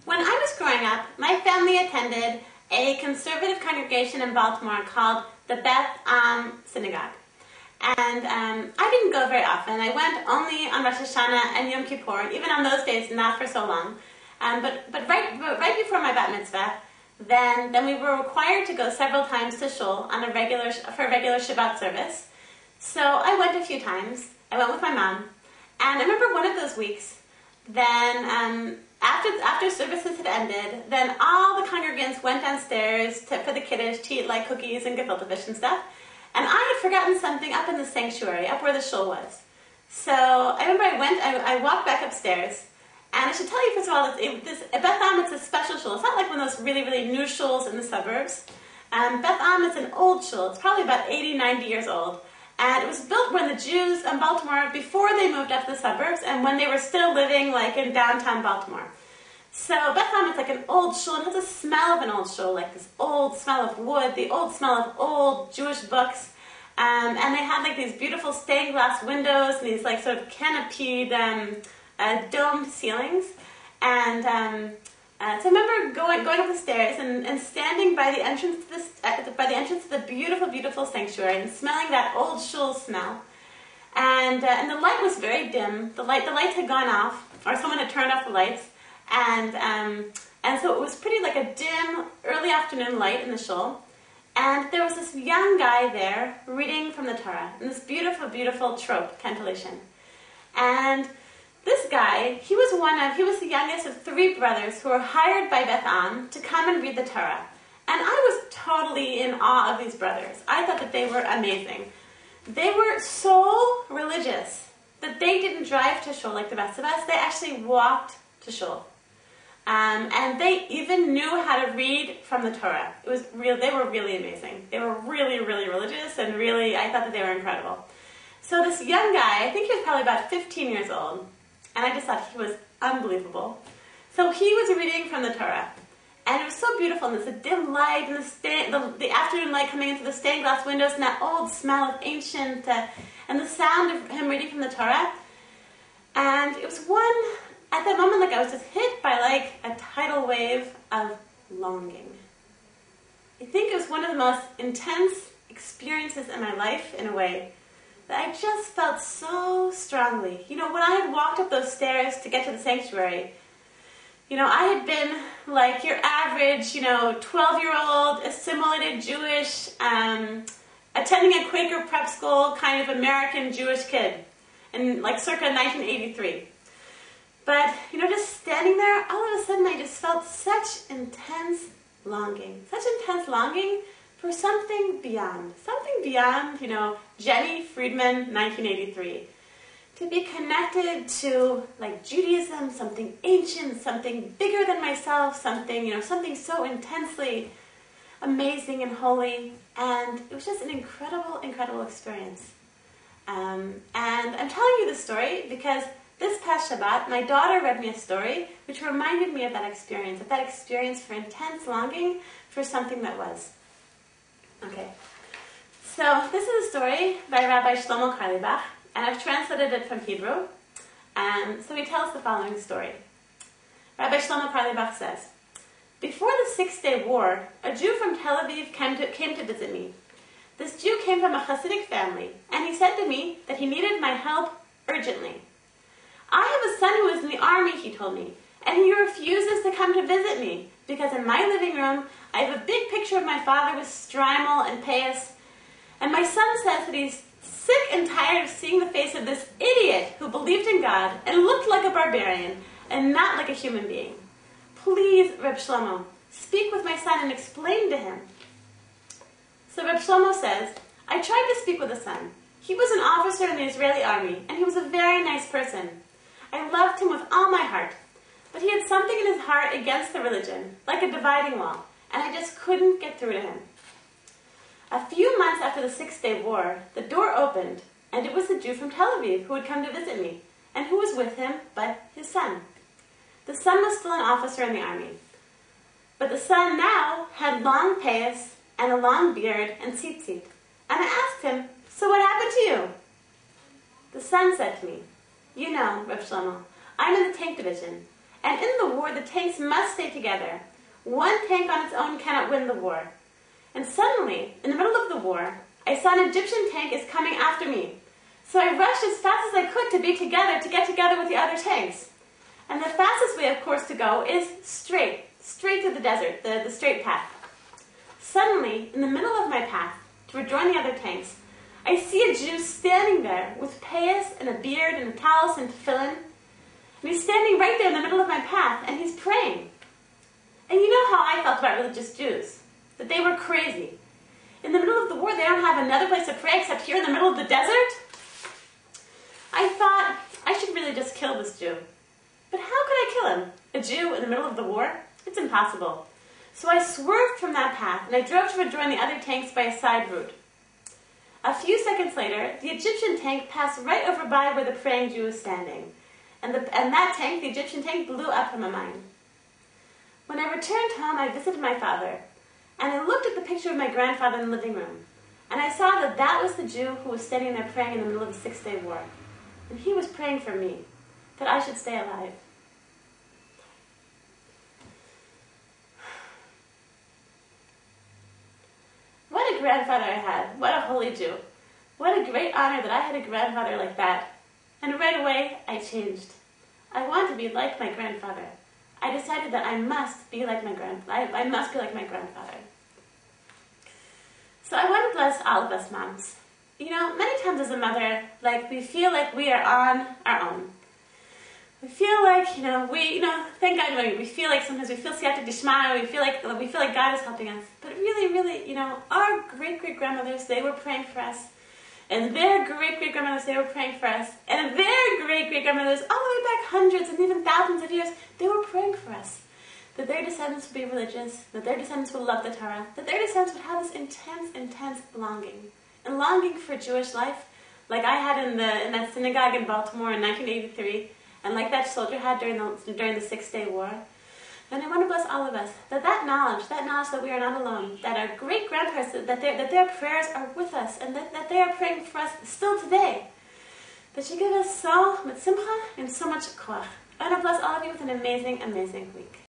When I was growing up, my family attended a conservative congregation in Baltimore called the Beth Synagogue. And I didn't go very often. I went only on Rosh Hashanah and Yom Kippur, and even on those days, not for so long. But right before my bat mitzvah, then we were required to go several times to shul for a regular Shabbat service. So I went a few times. I went with my mom, and I remember one of those weeks. Then after services had ended, then all the congregants went downstairs for the kiddush to eat like cookies and gefilte fish and stuff. And I had forgotten something up in the sanctuary, up where the shul was. So I remember I walked back upstairs, and I should tell you, first of all, Beth Am, it's a special shul. It's not like one of those really, really new shuls in the suburbs. Beth Am is an old shul. It's probably about 80, 90 years old. And it was built when the Jews in Baltimore, before they moved up to the suburbs, and when they were still living like in downtown Baltimore. So Beth Am is like an old shul, and it has a smell of an old shul, like this old smell of wood, the old smell of old Jewish books. And they had like these beautiful stained glass windows and these like sort of canopied domed ceilings. And so I remember going up the stairs and standing by the entrance to the beautiful, beautiful sanctuary and smelling that old shul smell. And the light was very dim. The lights had gone off, or someone had turned off the lights. And so it was pretty like a dim, early afternoon light in the shul. And there was this young guy there reading from the Torah in this beautiful, beautiful trope cantillation. And this guy, he was the youngest of 3 brothers who were hired by Beth Am to come and read the Torah. And I was totally in awe of these brothers. I thought that they were amazing. They were so religious that they didn't drive to shul like the rest of us. They actually walked to shul. And they even knew how to read from the Torah. It was real. They were really amazing. They were really, really religious, and really, I thought that they were incredible. So this young guy, I think he was probably about 15 years old, and I just thought he was unbelievable. So he was reading from the Torah, and it was so beautiful, and there's a dim light, and the afternoon light coming into the stained glass windows, and that old smell of ancient, and the sound of him reading from the Torah. And it was at that moment, like I was just hit by like a tidal wave of longing. I think it was one of the most intense experiences in my life, in a way, that I just felt so strongly. You know, when I had walked up those stairs to get to the sanctuary, you know, I had been like your average, 12-year-old, assimilated Jewish, attending a Quaker prep school kind of American Jewish kid in like circa 1983. But, just standing there, all of a sudden I just felt such intense longing for something beyond, Jenny Friedman, 1983. To be connected to, like, Judaism, something ancient, something bigger than myself, something so intensely amazing and holy. And it was just an incredible, incredible experience. And I'm telling you this story because this past Shabbat, my daughter read me a story which reminded me of that experience for intense longing for something that was. Okay, so this is a story by Rabbi Shlomo Carlebach, and I've translated it from Hebrew. So he tells the following story. Rabbi Shlomo Carlebach says, "Before the Six-Day War, a Jew from Tel Aviv came to visit me. This Jew came from a Hasidic family, and he said to me that he needed my help urgently. I have a son who is in the army, he told me, and he refuses to come to visit me because in my living room I have a big picture of my father with strimal and payas, and my son says that he's sick and tired of seeing the face of this idiot who believed in God and looked like a barbarian and not like a human being. Please, Reb Shlomo, speak with my son and explain to him." So Reb Shlomo says, "I tried to speak with the son. He was an officer in the Israeli army, and he was a very nice person. I loved him with all my heart, but he had something in his heart against the religion, like a dividing wall, and I just couldn't get through to him. A few months after the Six-Day War, the door opened, and it was the Jew from Tel Aviv who had come to visit me, and who was with him but his son. The son was still an officer in the army, but the son now had long payas and a long beard and tzitzit, and I asked him, 'So what happened to you?' The son said to me, 'You know, Reb Shlomo, I'm in the tank division, And in the war, the tanks must stay together. One tank on its own cannot win the war. And suddenly, in the middle of the war, I saw an Egyptian tank is coming after me. So I rushed as fast as I could to be together, to get together with the other tanks. And the fastest way, of course, to go is straight to the desert, the straight path. Suddenly, in the middle of my path, to rejoin the other tanks, I see a Jew standing there with payas and a beard and a talus and tefillin. And he's standing right there in the middle of my path, and he's praying. And you know how I felt about religious Jews, that they were crazy. In the middle of the war, they don't have another place to pray except here in the middle of the desert. I thought, I should really just kill this Jew. But how could I kill him? A Jew in the middle of the war? It's impossible. So I swerved from that path, and I drove to rejoin the other tanks by a side route. A few seconds later, the Egyptian tank passed right over by where the praying Jew was standing. And that tank, the Egyptian tank, blew up from my mind. When I returned home, I visited my father, and I looked at the picture of my grandfather in the living room, and I saw that that was the Jew who was standing there praying in the middle of the 6-day war. And he was praying for me, that I should stay alive. What a grandfather I had. What a holy Jew. What a great honor that I had a grandfather like that. And right away, I changed. I want to be like my grandfather. I decided that I must be like my grandfather. So I want to bless all of us moms. You know, many times as a mother, we feel like we are on our own. We feel like, thank God, we feel like sometimes we feel siyata dishmaya, we feel like God is helping us. But really, our great-great-grandmothers, they were praying for us. And their great-great-grandmothers, they were praying for us. And their great-great-grandmothers, all the way back hundreds and even thousands of years, they were praying for us. That their descendants would be religious, that their descendants would love the Torah, that their descendants would have this intense longing. And longing for Jewish life, like I had in that synagogue in Baltimore in 1983, and like that soldier had during the 6-day war. And I want to bless all of us, that knowledge that we are not alone, that our great-grandparents, that their prayers are with us, and that they are praying for us still today. That should give us so much simcha and so much koach. I want to bless all of you with an amazing, amazing week.